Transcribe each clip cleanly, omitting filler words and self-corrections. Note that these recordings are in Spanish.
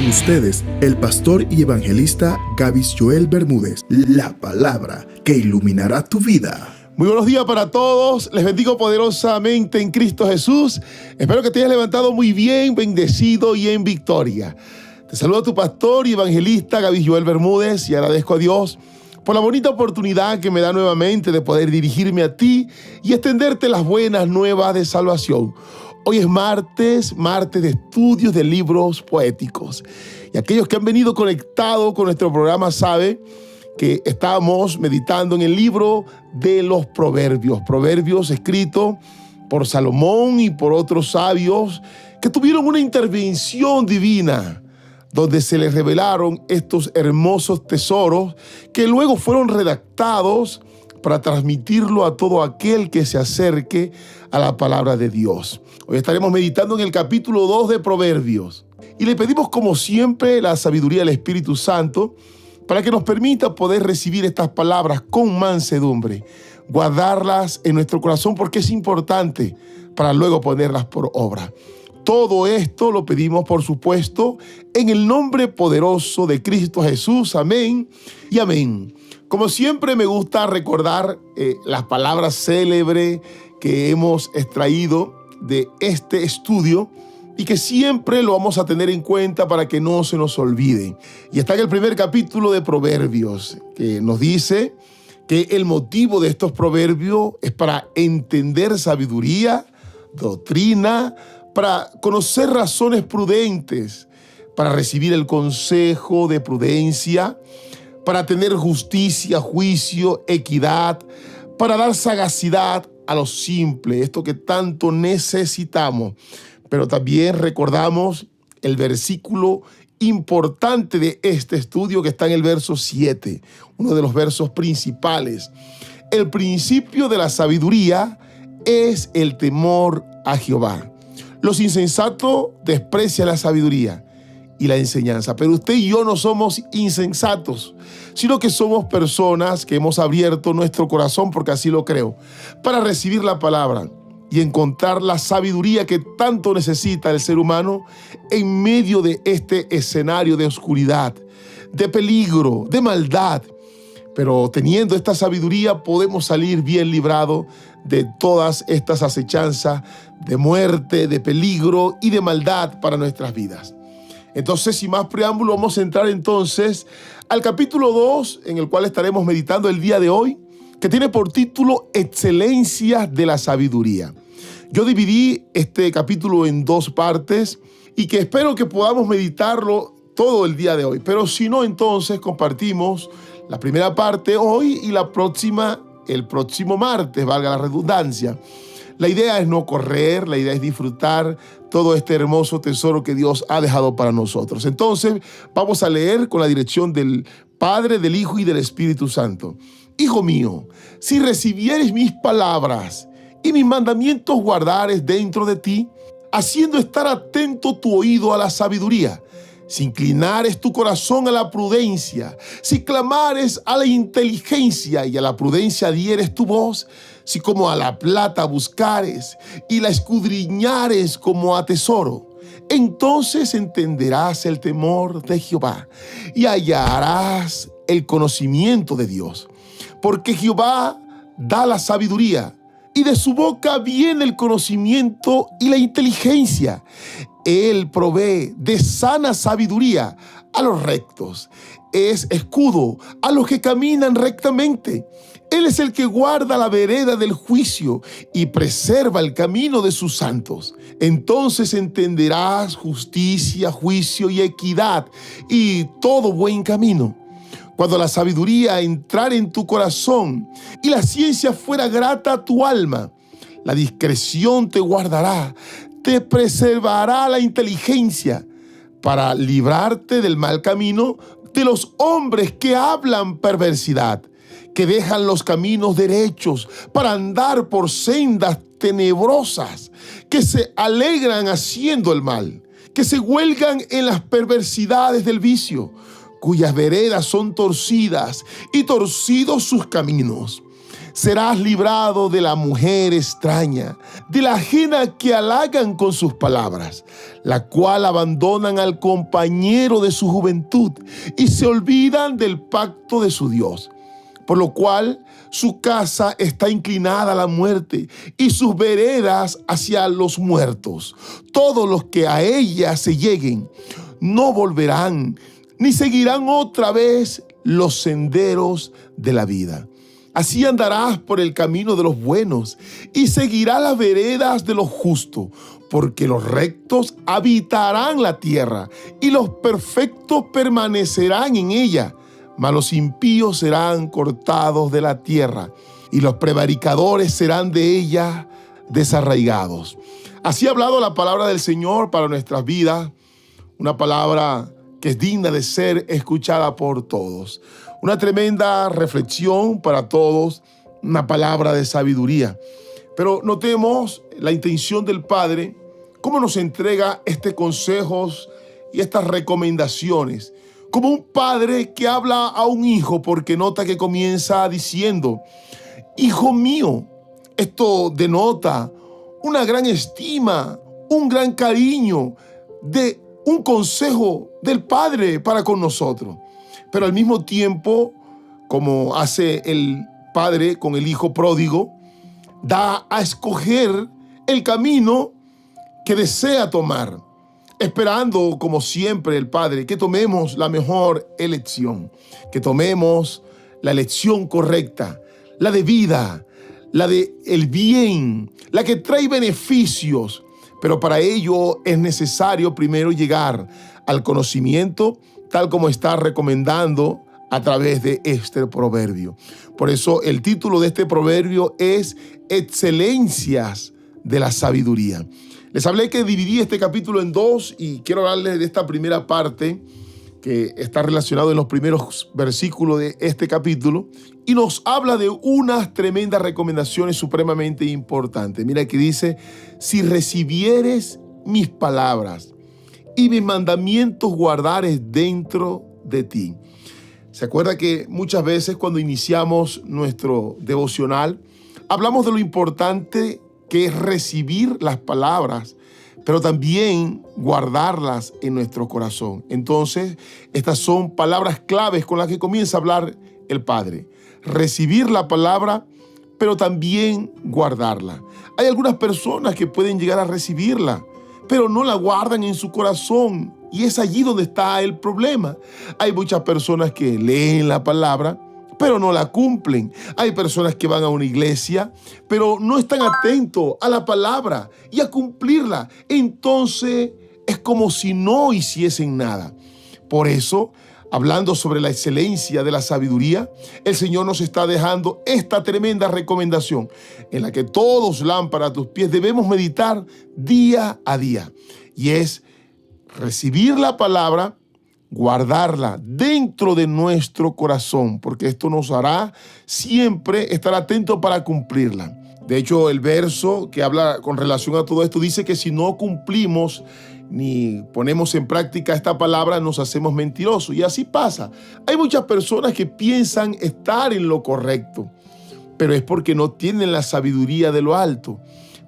ustedes, el pastor y evangelista Gavis Joel Bermúdez, la palabra que iluminará tu vida. Muy buenos días para todos, les bendigo poderosamente en Cristo Jesús. Espero que te hayas levantado muy bien, bendecido y en victoria. Te saludo a tu pastor y evangelista Gavis Joel Bermúdez y agradezco a Dios por la bonita oportunidad que me da nuevamente de poder dirigirme a ti y extenderte las buenas nuevas de salvación. Hoy es martes de estudios de libros poéticos. Y aquellos que han venido conectados con nuestro programa saben que estamos meditando en el libro de los Proverbios. Proverbios escritos por Salomón y por otros sabios que tuvieron una intervención divina, donde se les revelaron estos hermosos tesoros que luego fueron redactados para transmitirlo a todo aquel que se acerque a la palabra de Dios. Hoy estaremos meditando en el capítulo 2 de Proverbios y le pedimos como siempre la sabiduría del Espíritu Santo para que nos permita poder recibir estas palabras con mansedumbre, guardarlas en nuestro corazón porque es importante para luego ponerlas por obra. Todo esto lo pedimos, por supuesto, en el nombre poderoso de Cristo Jesús. Amén y amén. Como siempre, me gusta recordar las palabras célebres que hemos extraído de este estudio y que siempre lo vamos a tener en cuenta para que no se nos olvide. Y está en el primer capítulo de Proverbios, que nos dice que el motivo de estos proverbios es para entender sabiduría, doctrina, para conocer razones prudentes, para recibir el consejo de prudencia, para tener justicia, juicio, equidad, para dar sagacidad a los simples, esto que tanto necesitamos. Pero también recordamos el versículo importante de este estudio que está en el verso 7, uno de los versos principales. El principio de la sabiduría es el temor a Jehová. Los insensatos desprecian la sabiduría y la enseñanza, pero usted y yo no somos insensatos, sino que somos personas que hemos abierto nuestro corazón, porque así lo creo, para recibir la palabra y encontrar la sabiduría que tanto necesita el ser humano en medio de este escenario de oscuridad, de peligro, de maldad. Pero teniendo esta sabiduría podemos salir bien librados de todas estas acechanzas de muerte, de peligro y de maldad para nuestras vidas. Entonces, sin más preámbulo, vamos a entrar entonces al capítulo 2, en el cual estaremos meditando el día de hoy, que tiene por título Excelencias de la Sabiduría. Yo dividí este capítulo en dos partes y que espero que podamos meditarlo todo el día de hoy. Pero si no, entonces compartimos la primera parte hoy y la próxima el próximo martes, valga la redundancia. La idea es no correr, la idea es disfrutar todo este hermoso tesoro que Dios ha dejado para nosotros. Entonces, vamos a leer con la dirección del Padre, del Hijo y del Espíritu Santo. Hijo mío, si recibieres mis palabras y mis mandamientos guardares dentro de ti, haciendo estar atento tu oído a la sabiduría, si inclinares tu corazón a la prudencia, si clamares a la inteligencia y a la prudencia dieres tu voz, si como a la plata buscares y la escudriñares como a tesoro, entonces entenderás el temor de Jehová y hallarás el conocimiento de Dios. Porque Jehová da la sabiduría y de su boca viene el conocimiento y la inteligencia. Él provee de sana sabiduría a los rectos. Es escudo a los que caminan rectamente. Él es el que guarda la vereda del juicio y preserva el camino de sus santos. Entonces entenderás justicia, juicio y equidad y todo buen camino. Cuando la sabiduría entrara en tu corazón y la ciencia fuera grata a tu alma, la discreción te guardará, te preservará la inteligencia para librarte del mal camino de los hombres que hablan perversidad, que dejan los caminos derechos para andar por sendas tenebrosas, que se alegran haciendo el mal, que se huelgan en las perversidades del vicio, cuyas veredas son torcidas y torcidos sus caminos. Serás librado de la mujer extraña, de la ajena que halagan con sus palabras, la cual abandonan al compañero de su juventud y se olvidan del pacto de su Dios. Por lo cual su casa está inclinada a la muerte y sus veredas hacia los muertos. Todos los que a ella se lleguen no volverán, ni seguirán otra vez los senderos de la vida. Así andarás por el camino de los buenos y seguirás las veredas de los justos, porque los rectos habitarán la tierra y los perfectos permanecerán en ella. Mas los impíos serán cortados de la tierra y los prevaricadores serán de ella desarraigados. Así ha hablado la palabra del Señor para nuestras vidas, una palabra que es digna de ser escuchada por todos. Una tremenda reflexión para todos, una palabra de sabiduría. Pero notemos la intención del Padre, cómo nos entrega estos consejos y estas recomendaciones. Como un padre que habla a un hijo, porque nota que comienza diciendo: hijo mío. Esto denota una gran estima, un gran cariño, de un consejo del Padre para con nosotros. Pero al mismo tiempo, como hace el padre con el hijo pródigo, da a escoger el camino que desea tomar, esperando, como siempre, el Padre, que tomemos la mejor elección, que tomemos la elección correcta, la de vida, la de el bien, la que trae beneficios. Pero para ello es necesario primero llegar al conocimiento, tal como está recomendando a través de este proverbio. Por eso el título de este proverbio es Excelencias de la Sabiduría. Les hablé que dividí este capítulo en dos y quiero hablarles de esta primera parte que está relacionado en los primeros versículos de este capítulo y nos habla de unas tremendas recomendaciones supremamente importantes. Mira que dice: si recibieres mis palabras y mis mandamientos guardares dentro de ti. ¿Se acuerda que muchas veces cuando iniciamos nuestro devocional hablamos de lo importante que es recibir las palabras, pero también guardarlas en nuestro corazón? Entonces, estas son palabras claves con las que comienza a hablar el Padre. Recibir la palabra, pero también guardarla. Hay algunas personas que pueden llegar a recibirla, pero no la guardan en su corazón. Y es allí donde está el problema. Hay muchas personas que leen la palabra, pero no la cumplen. Hay personas que van a una iglesia, pero no están atentos a la palabra y a cumplirla. Entonces es como si no hiciesen nada. Por eso, hablando sobre la excelencia de la sabiduría, el Señor nos está dejando esta tremenda recomendación en la que todos, lámpara a tus pies, debemos meditar día a día. Y es recibir la palabra, guardarla dentro de nuestro corazón, porque esto nos hará siempre estar atentos para cumplirla. De hecho, el verso que habla con relación a todo esto dice que si no cumplimos ni ponemos en práctica esta palabra, nos hacemos mentirosos. Y así pasa. Hay muchas personas que piensan estar en lo correcto, pero es porque no tienen la sabiduría de lo alto.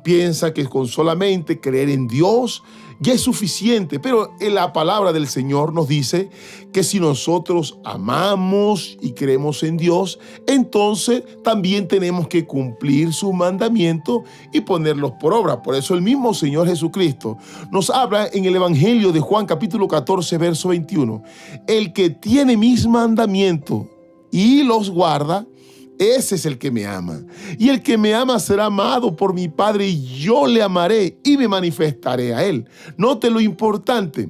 Piensa que con solamente creer en Dios ya es suficiente, pero en la palabra del Señor nos dice que si nosotros amamos y creemos en Dios, entonces también tenemos que cumplir sus mandamientos y ponerlos por obra. Por eso el mismo Señor Jesucristo nos habla en el Evangelio de Juan capítulo 14, verso 21. El que tiene mis mandamientos y los guarda, ese es el que me ama. Y el que me ama será amado por mi Padre, y yo le amaré y me manifestaré a él. Note lo importante.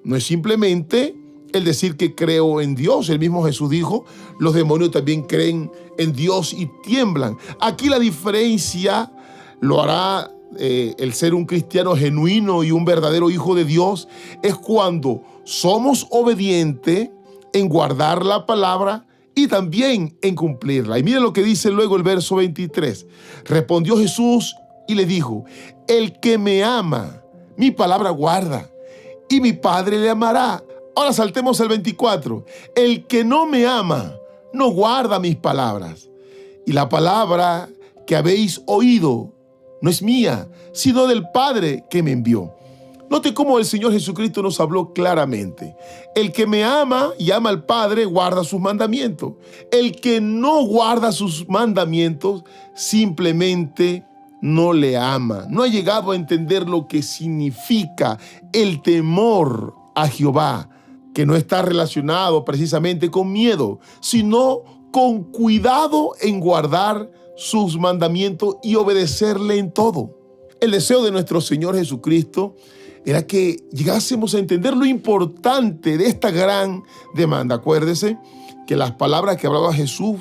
No es simplemente el decir que creo en Dios. El mismo Jesús dijo: los demonios también creen en Dios y tiemblan. Aquí la diferencia lo hará el ser un cristiano genuino y un verdadero hijo de Dios, es cuando somos obedientes en guardar la palabra y también en cumplirla. Y mire lo que dice luego el verso 23. Respondió Jesús y le dijo: el que me ama, mi palabra guarda, y mi Padre le amará. Ahora saltemos al 24. El que no me ama, no guarda mis palabras, Y la palabra que habéis oído no es mía, sino del Padre que me envió. Note cómo el Señor Jesucristo nos habló claramente. El que me ama y ama al Padre guarda sus mandamientos. El que no guarda sus mandamientos simplemente no le ama. No ha llegado a entender lo que significa el temor a Jehová, que no está relacionado precisamente con miedo, sino con cuidado en guardar sus mandamientos y obedecerle en todo. El deseo de nuestro Señor Jesucristo era que llegásemos a entender lo importante de esta gran demanda. Acuérdese que las palabras que hablaba Jesús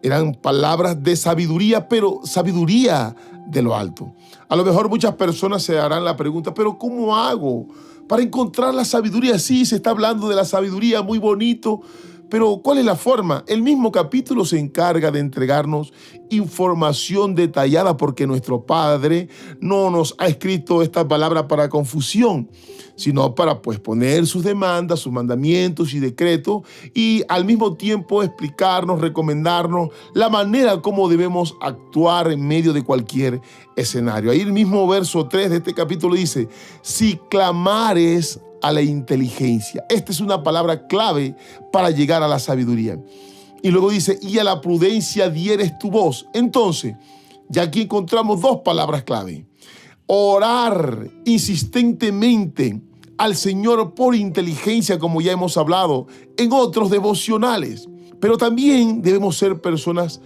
eran palabras de sabiduría, pero sabiduría de lo alto. A lo mejor muchas personas se harán la pregunta, ¿pero cómo hago para encontrar la sabiduría? Sí, se está hablando de la sabiduría, muy bonito, pero ¿cuál es la forma? El mismo capítulo se encarga de entregarnos información detallada, porque nuestro Padre no nos ha escrito esta palabra para confusión, sino para poner sus demandas, sus mandamientos y decretos, y al mismo tiempo explicarnos, recomendarnos la manera como debemos actuar en medio de cualquier escenario. Ahí el mismo verso 3 de este capítulo dice: si clamares a la inteligencia. Esta es una palabra clave para llegar a la sabiduría. Y luego dice: y a la prudencia dieres tu voz. Entonces, ya aquí encontramos dos palabras clave. Orar insistentemente al Señor por inteligencia, como ya hemos hablado en otros devocionales. Pero también debemos ser personas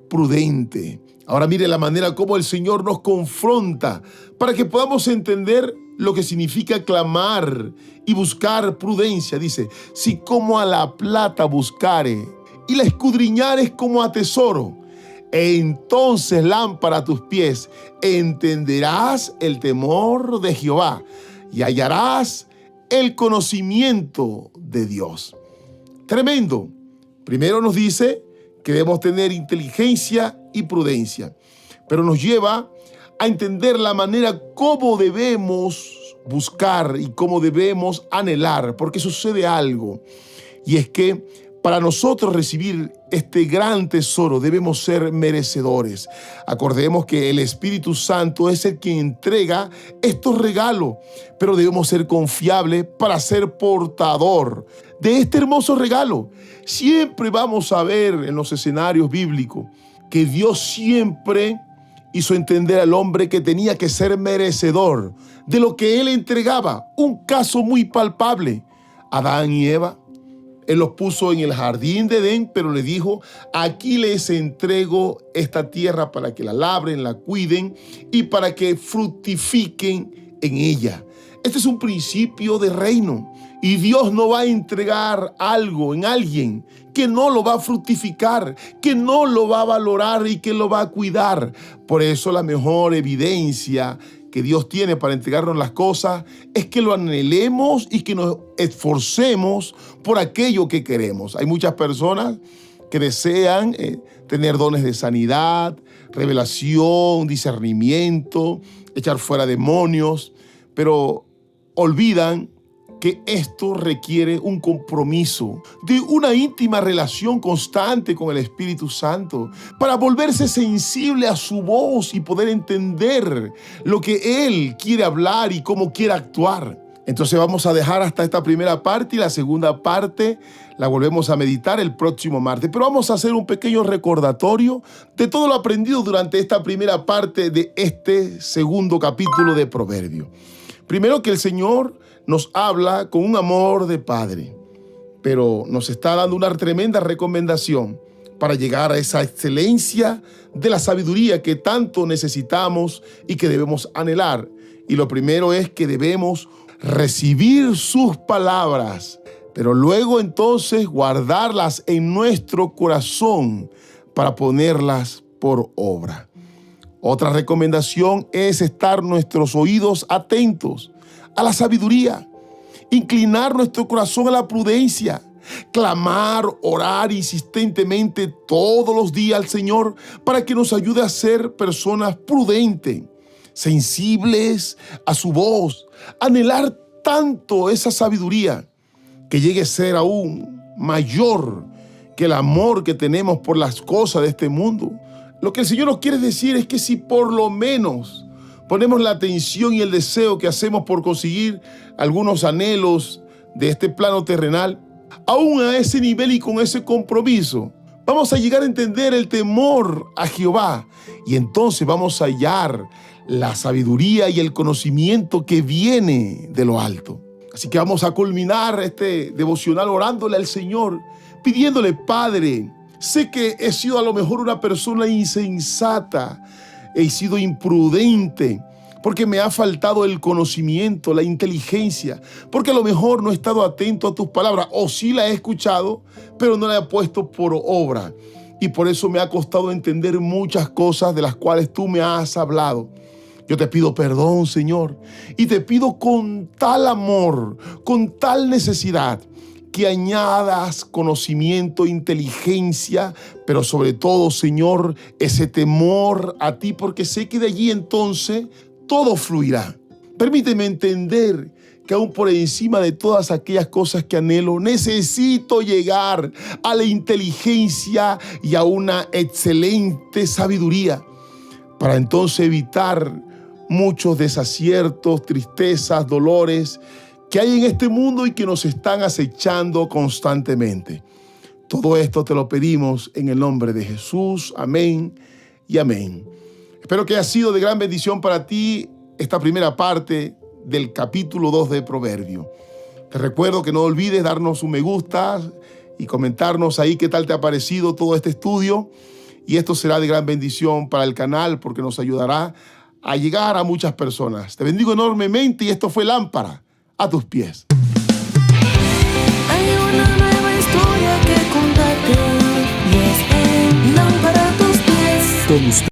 prudentes. Ahora mire la manera como el Señor nos confronta para que podamos entender lo que significa clamar y buscar prudencia. Dice: si como a la plata buscare y la escudriñares como a tesoro, entonces lámpara a tus pies, entenderás el temor de Jehová y hallarás el conocimiento de Dios. Tremendo. Primero nos dice que debemos tener inteligencia y prudencia, pero nos lleva a entender la manera cómo debemos buscar y cómo debemos anhelar, porque sucede algo, y es que para nosotros recibir este gran tesoro debemos ser merecedores. Acordemos que el Espíritu Santo es el que entrega estos regalos, pero debemos ser confiables para ser portador de este hermoso regalo. Siempre vamos a ver en los escenarios bíblicos que Dios siempre hizo entender al hombre que tenía que ser merecedor de lo que Él entregaba. Un caso muy palpable: Adán y Eva. Él los puso en el jardín de Edén, pero le dijo: aquí les entrego esta tierra para que la labren, la cuiden y para que fructifiquen en ella. Este es un principio de reino, y Dios no va a entregar algo en alguien que no lo va a fructificar, que no lo va a valorar y que lo va a cuidar. Por eso la mejor evidencia que Dios tiene para entregarnos las cosas es que lo anhelemos y que nos esforcemos por aquello que queremos. Hay muchas personas que desean tener dones de sanidad, revelación, discernimiento, echar fuera demonios, pero olvidan que esto requiere un compromiso de una íntima relación constante con el Espíritu Santo para volverse sensible a su voz y poder entender lo que Él quiere hablar y cómo quiere actuar. Entonces vamos a dejar hasta esta primera parte, y la segunda parte la volvemos a meditar el próximo martes. Pero vamos a hacer un pequeño recordatorio de todo lo aprendido durante esta primera parte de este segundo capítulo de Proverbios. Primero, que el Señor nos habla con un amor de Padre, pero nos está dando una tremenda recomendación para llegar a esa excelencia de la sabiduría que tanto necesitamos y que debemos anhelar. Y lo primero es que debemos recibir sus palabras, pero luego entonces guardarlas en nuestro corazón para ponerlas por obra. Otra recomendación es estar nuestros oídos atentos a la sabiduría, inclinar nuestro corazón a la prudencia, clamar, orar insistentemente todos los días al Señor para que nos ayude a ser personas prudentes, sensibles a su voz, anhelar tanto esa sabiduría que llegue a ser aún mayor que el amor que tenemos por las cosas de este mundo, Lo que el Señor nos quiere decir es que si por lo menos ponemos la atención y el deseo que hacemos por conseguir algunos anhelos de este plano terrenal, aún a ese nivel y con ese compromiso, vamos a llegar a entender el temor a Jehová y entonces vamos a hallar la sabiduría y el conocimiento que viene de lo alto. Así que vamos a culminar este devocional orándole al Señor, pidiéndole: Padre, sé que he sido a lo mejor una persona insensata, he sido imprudente, porque me ha faltado el conocimiento, la inteligencia, porque a lo mejor no he estado atento a tus palabras, o sí la he escuchado, pero no la he puesto por obra. Y por eso me ha costado entender muchas cosas de las cuales tú me has hablado. Yo te pido perdón, Señor, y te pido con tal amor, con tal necesidad, que añadas conocimiento, inteligencia, pero sobre todo, Señor, ese temor a ti, porque sé que de allí entonces todo fluirá. Permíteme entender que aún por encima de todas aquellas cosas que anhelo, necesito llegar a la inteligencia y a una excelente sabiduría para entonces evitar muchos desaciertos, tristezas, dolores que hay en este mundo y que nos están acechando constantemente. Todo esto te lo pedimos en el nombre de Jesús. Amén y amén. Espero que haya sido de gran bendición para ti esta primera parte del capítulo 2 de Proverbio. Te recuerdo que no olvides darnos un me gusta y comentarnos ahí qué tal te ha parecido todo este estudio. Y esto será de gran bendición para el canal porque nos ayudará a llegar a muchas personas. Te bendigo enormemente y esto fue Lámpara a tus pies. Hay una nueva historia que contarte y es en Lámpara a tus pies. Con usted.